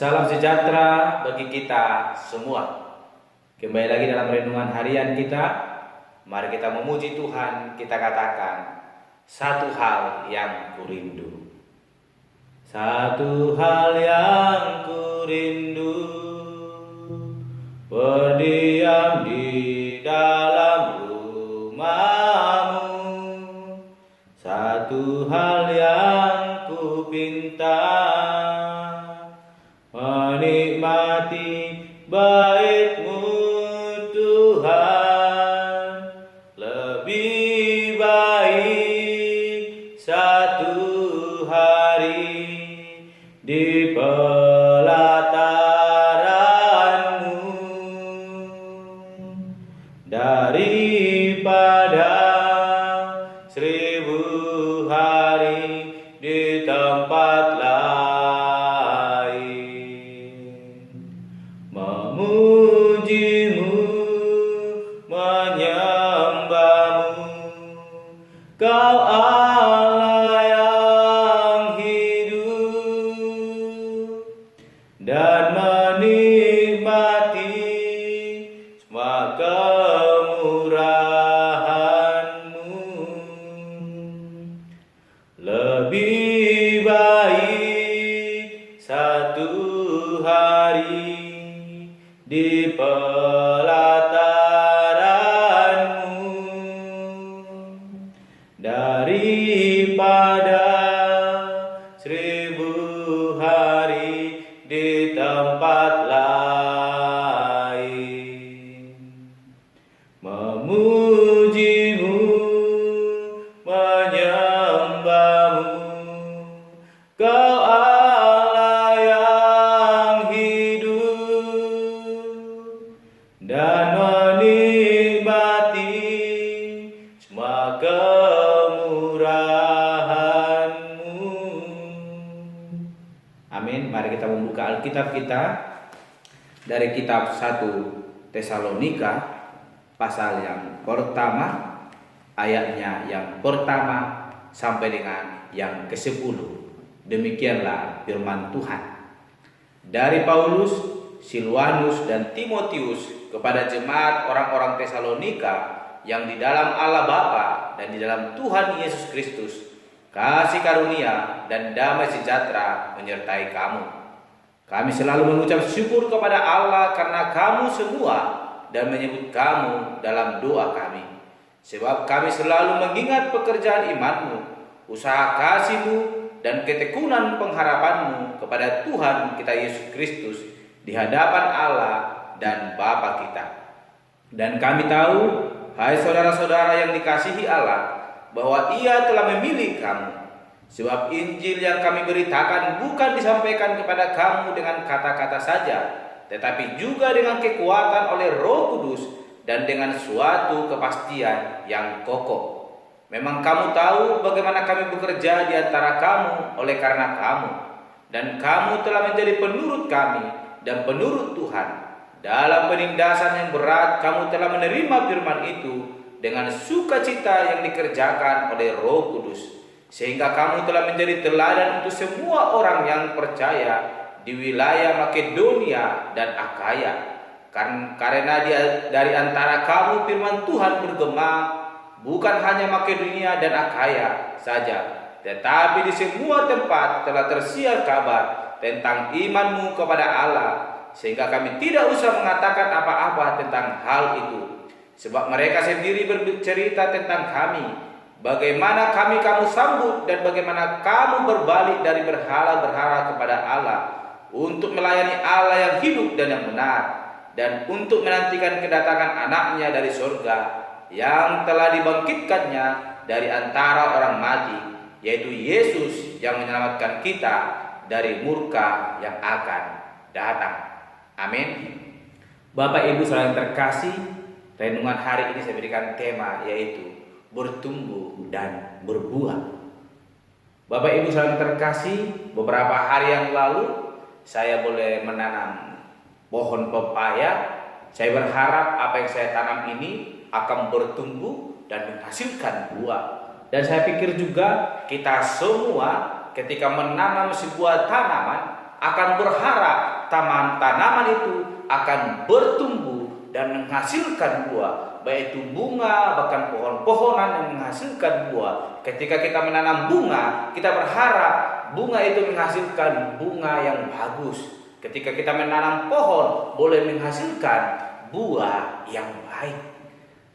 Salam sejahtera bagi kita semua. Kembali lagi dalam renungan harian kita. Mari kita memuji Tuhan, kita katakan, satu hal yang kurindu. Satu hal yang kurindu, berdiam di dalam rumah-Mu. Satu hal yang kupinta, menikmati bait-Mu Tuhan. Lebih baik satu hari di pelataran-Mu daripada 1000 hari di tempat lain. Memuji-Mu, menyembah-Mu, Kau Allah yang hidup, dan menikmati semua kemurahan-Mu. Lebih baik satu hari di pelataran-Mu daripada 1000 hari di tempat lain. Memuji-Mu, menyembah-Mu, Kau Allah yang hidup, dan menikmati semua kemurahan-Mu. Amin. Mari kita membuka Alkitab kita dari kitab 1 Tesalonika pasal yang pertama, ayatnya yang pertama sampai dengan yang ke-10. Demikianlah firman Tuhan. Dari Paulus, Silwanus, dan Timotius kepada jemaat orang-orang Tesalonika yang di dalam Allah Bapa dan di dalam Tuhan Yesus Kristus, kasih karunia dan damai sejahtera menyertai kamu. Kami selalu mengucap syukur kepada Allah karena kamu semua dan menyebut kamu dalam doa kami. Sebab kami selalu mengingat pekerjaan iman-Mu, usaha kasih-Mu, dan ketekunan pengharapan-Mu kepada Tuhan kita Yesus Kristus di hadapan Allah dan Bapa kita. Dan kami tahu, hai saudara-saudara yang dikasihi Allah, bahwa Ia telah memilih kamu. Sebab Injil yang kami beritakan bukan disampaikan kepada kamu dengan kata-kata saja, tetapi juga dengan kekuatan oleh Roh Kudus dan dengan suatu kepastian yang kokoh. Memang kamu tahu bagaimana kami bekerja di antara kamu oleh karena kamu, dan kamu telah menjadi penurut kami dan penurut Tuhan. Dalam penindasan yang berat kamu telah menerima firman itu dengan sukacita yang dikerjakan oleh Roh Kudus, sehingga kamu telah menjadi teladan untuk semua orang yang percaya di wilayah Makedonia dan Akhaya. Karena dari antara kamu firman Tuhan bergema, bukan hanya Makedonia dan Akhaya saja, tetapi di semua tempat telah tersiar kabar tentang iman-Mu kepada Allah, sehingga kami tidak usah mengatakan apa-apa tentang hal itu. Sebab mereka sendiri bercerita tentang kami, bagaimana kamu sambut dan bagaimana kamu berbalik dari berhala-berhala kepada Allah untuk melayani Allah yang hidup dan yang benar, dan untuk menantikan kedatangan anaknya dari surga yang telah dibangkitkannya dari antara orang mati, yaitu Yesus yang menyelamatkan kita dari murka yang akan datang. Amin. Bapak Ibu saudara yang terkasih, renungan hari ini saya berikan tema yaitu bertumbuh dan berbuah. Bapak Ibu saudara yang terkasih, beberapa hari yang lalu saya boleh menanam pohon pepaya. Saya berharap apa yang saya tanam ini akan bertumbuh dan menghasilkan buah. Dan saya pikir juga kita semua ketika menanam sebuah tanaman akan berharap tanaman itu akan bertumbuh dan menghasilkan buah, baik itu bunga, bahkan pohon-pohonan yang menghasilkan buah. Ketika kita menanam bunga, kita berharap bunga itu menghasilkan bunga yang bagus. Ketika kita menanam pohon, boleh menghasilkan buah yang baik.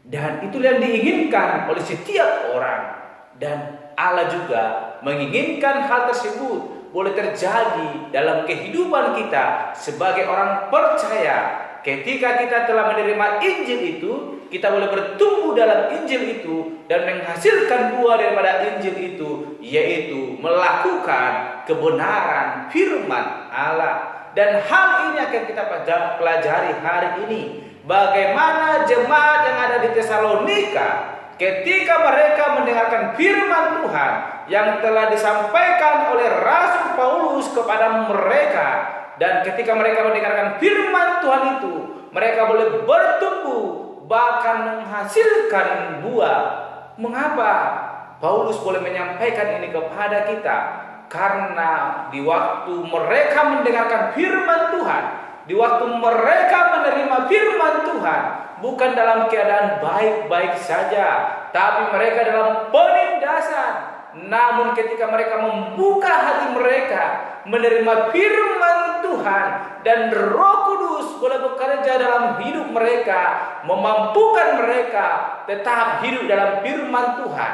Dan itu yang diinginkan oleh setiap orang. Dan Allah juga menginginkan hal tersebut boleh terjadi dalam kehidupan kita sebagai orang percaya. Ketika kita telah menerima Injil itu, kita boleh bertumbuh dalam Injil itu dan menghasilkan buah daripada Injil itu, yaitu melakukan kebenaran firman Allah. Dan hal ini akan kita pelajari hari ini. Bagaimana jemaat yang ada di Tesalonika ketika mereka mendengarkan firman Tuhan yang telah disampaikan oleh Rasul Paulus kepada mereka, dan ketika mereka mendengarkan firman Tuhan itu, mereka boleh bertumbuh bahkan menghasilkan buah. Mengapa Paulus boleh menyampaikan ini kepada kita? Karena di waktu mereka mendengarkan firman Tuhan, di waktu mereka menerima firman Tuhan, bukan dalam keadaan baik-baik saja, tapi mereka dalam penindasan. Namun ketika mereka membuka hati mereka, menerima firman Tuhan, dan Roh Kudus boleh bekerja dalam hidup mereka, memampukan mereka tetap hidup dalam firman Tuhan.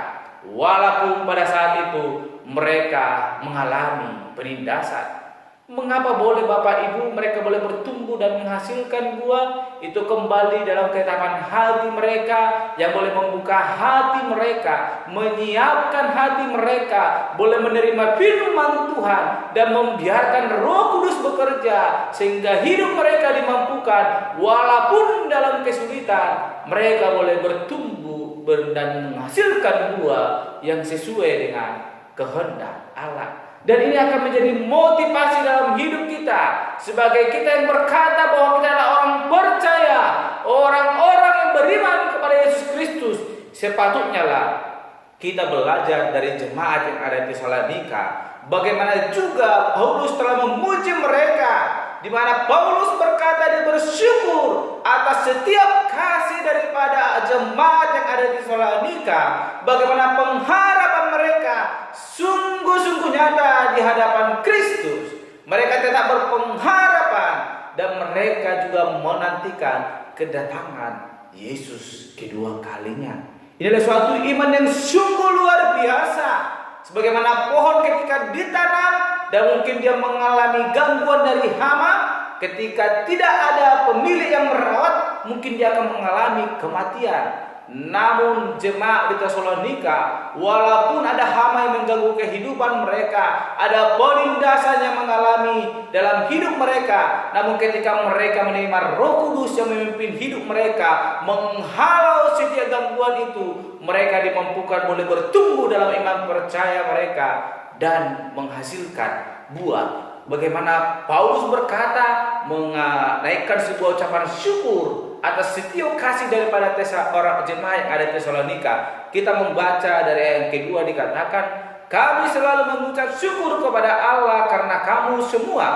Walaupun pada saat itu mereka mengalami penindasan. Mengapa boleh Bapak Ibu mereka boleh bertumbuh dan menghasilkan buah? Itu kembali dalam ketetapan hati mereka yang boleh membuka hati mereka, menyiapkan hati mereka, boleh menerima firman Tuhan dan membiarkan Roh Kudus bekerja sehingga hidup mereka dimampukan. Walaupun dalam kesulitan, mereka boleh bertumbuh dan menghasilkan buah yang sesuai dengan kehendak Allah. Dan ini akan menjadi motivasi dalam hidup kita sebagai kita yang berkata bahwa kita adalah orang percaya, orang-orang yang beriman kepada Yesus Kristus. Sepatutnya lah kita belajar dari jemaat yang ada di Tesalonika, bagaimana juga Paulus telah memuji mereka, di mana Paulus berkata dia bersyukur atas setiap kasih daripada jemaat yang ada di Tesalonika, bagaimana pengharapan mereka sungguh-sungguh nyata di hadapan Kristus. Mereka tetap berpengharapan dan mereka juga menantikan kedatangan Yesus kedua kalinya. Ini adalah suatu iman yang sungguh luar biasa. Sebagaimana pohon ketika ditanam dan mungkin dia mengalami gangguan dari hama, ketika tidak ada pemilik yang merawat, mungkin dia akan mengalami kematian. Namun jemaat di Tesalonika, walaupun ada hama yang mengganggu kehidupan mereka, ada penindasan yang mengalami dalam hidup mereka, namun ketika mereka menerima Roh Kudus yang memimpin hidup mereka, menghalau setiap gangguan itu, mereka dimampukan boleh bertumbuh dalam iman percaya mereka dan menghasilkan buah. Bagaimana Paulus berkata, menaikkan sebuah ucapan syukur atas setiap kasih daripada orang jemaat yang ada di Tesalonika. Kita membaca dari ayat yang kedua dikatakan, kami selalu mengucap syukur kepada Allah karena kamu semua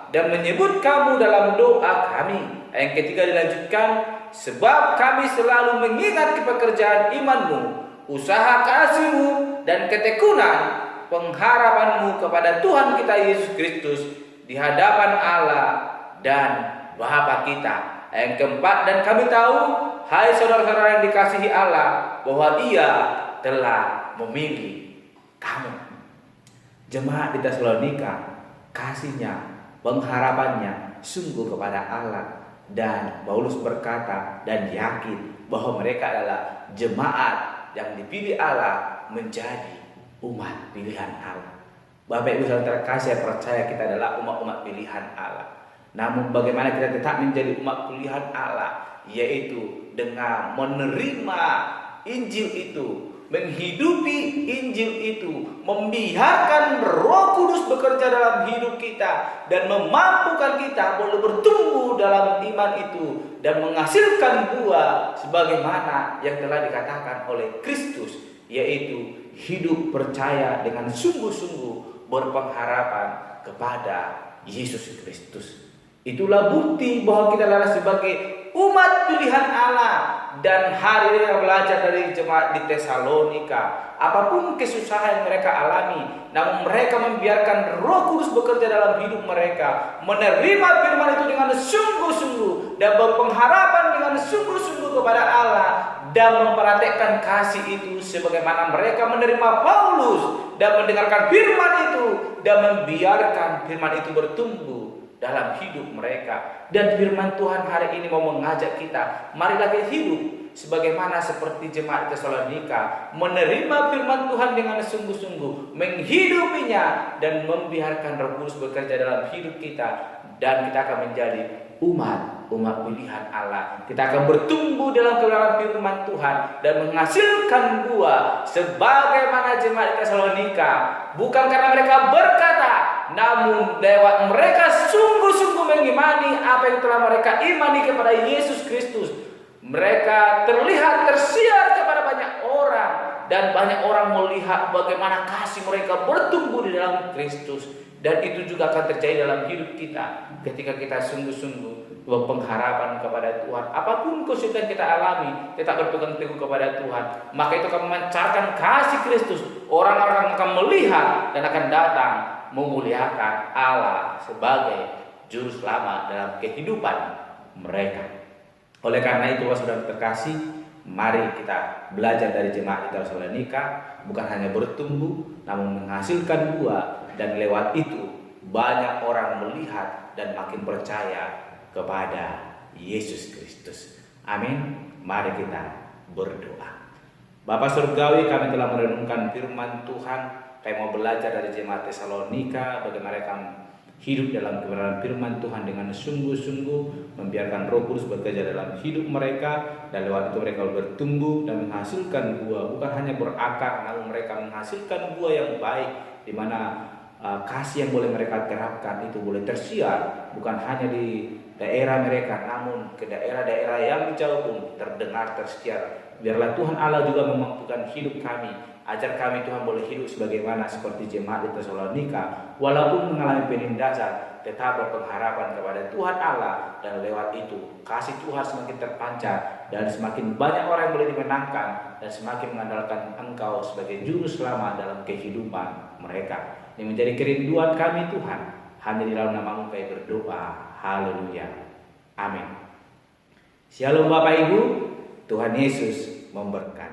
dan menyebut kamu dalam doa kami. Ayat yang ketiga dilanjutkan, sebab kami selalu mengingat pekerjaan imanmu, usaha kasihmu dan ketekunan pengharapanmu kepada Tuhan kita Yesus Kristus di hadapan Allah dan Bapa kita. Yang keempat, dan kami tahu, hai saudara-saudara yang dikasihi Allah, bahwa Ia telah memilih kamu. Jemaat di Tesalonika, kasihnya, pengharapannya sungguh kepada Allah. Dan Paulus berkata dan yakin bahwa mereka adalah jemaat yang dipilih Allah menjadi umat pilihan Allah. Bapak Ibu saudara terkasih, percaya kita adalah umat-umat pilihan Allah. Namun bagaimana kita tetap menjadi umat pilihan Allah, yaitu dengan menerima Injil itu, menghidupi Injil itu, membiarkan Roh Kudus bekerja dalam hidup kita dan memampukan kita boleh bertumbuh dalam iman itu dan menghasilkan buah sebagaimana yang telah dikatakan oleh Kristus, yaitu hidup percaya dengan sungguh-sungguh berpengharapan kepada Yesus Kristus. Itulah bukti bahwa kita adalah sebagai umat pilihan Allah. Dan hari ini kita belajar dari jemaat di Tesalonika, apapun kesusahan yang mereka alami, namun mereka membiarkan Roh Kudus bekerja dalam hidup mereka, menerima firman itu dengan sungguh-sungguh dan berpengharapan dengan sungguh-sungguh kepada Allah, dan mempraktekkan kasih itu sebagaimana mereka menerima Paulus dan mendengarkan firman itu dan membiarkan firman itu bertumbuh dalam hidup mereka. Dan firman Tuhan hari ini mau mengajak kita, marilah kita hidup sebagaimana seperti jemaat Tesalonika, menerima firman Tuhan dengan sungguh-sungguh, menghidupinya dan membiarkan Roh Kudus bekerja dalam hidup kita, dan kita akan menjadi umat pilihan Allah. Kita akan bertumbuh dalam kebenaran firman Tuhan dan menghasilkan buah sebagaimana jemaat Tesalonika, bukan karena mereka berkata, namun lewat mereka sungguh-sungguh mengimani apa yang telah mereka imani kepada Yesus Kristus. Mereka terlihat tersiar kepada banyak orang, dan banyak orang melihat bagaimana kasih mereka bertumbuh di dalam Kristus. Dan itu juga akan terjadi dalam hidup kita ketika kita sungguh-sungguh berpengharapan kepada Tuhan. Apapun kesulitan kita alami, tetap berpegang teguh kepada Tuhan, maka itu akan memancarkan kasih Kristus. Orang-orang akan melihat dan akan datang memuliakan Allah sebagai juru selamat dalam kehidupan mereka. Oleh karena itu, saudara terkasih, mari kita belajar dari jemaat di Tesalonika, bukan hanya bertumbuh, namun menghasilkan buah. Dan lewat itu banyak orang melihat dan makin percaya kepada Yesus Kristus. Amin. Mari kita berdoa. Bapa Surgawi, kami telah merenungkan firman Tuhan. Kami mau belajar dari jemaat Tesalonika, bagaimana mereka hidup dalam kebenaran firman Tuhan dengan sungguh-sungguh, membiarkan Roh Kudus bekerja dalam hidup mereka, dan lewat itu mereka bertumbuh dan menghasilkan buah. Bukan hanya berakar, namun mereka menghasilkan buah yang baik, di mana kasih yang boleh mereka terapkan itu boleh tersiar bukan hanya di daerah mereka, namun ke daerah-daerah yang jauh pun terdengar, tersiar. Biarlah Tuhan Allah juga memampukan hidup kami. Ajar kami Tuhan boleh hidup sebagaimana seperti jemaat di Tesalonika, walaupun mengalami penindasan, tetap berpengharapan kepada Tuhan Allah, dan lewat itu kasih Tuhan semakin terpancar, dan semakin banyak orang yang boleh dimenangkan, dan semakin mengandalkan Engkau sebagai juru selamat dalam kehidupan mereka. Ini menjadi kerinduan kami Tuhan. Hanya di dalam nama-Mu kami berdoa. Haleluya. Amin. Shalom Bapak Ibu. Tuhan Yesus memberkati.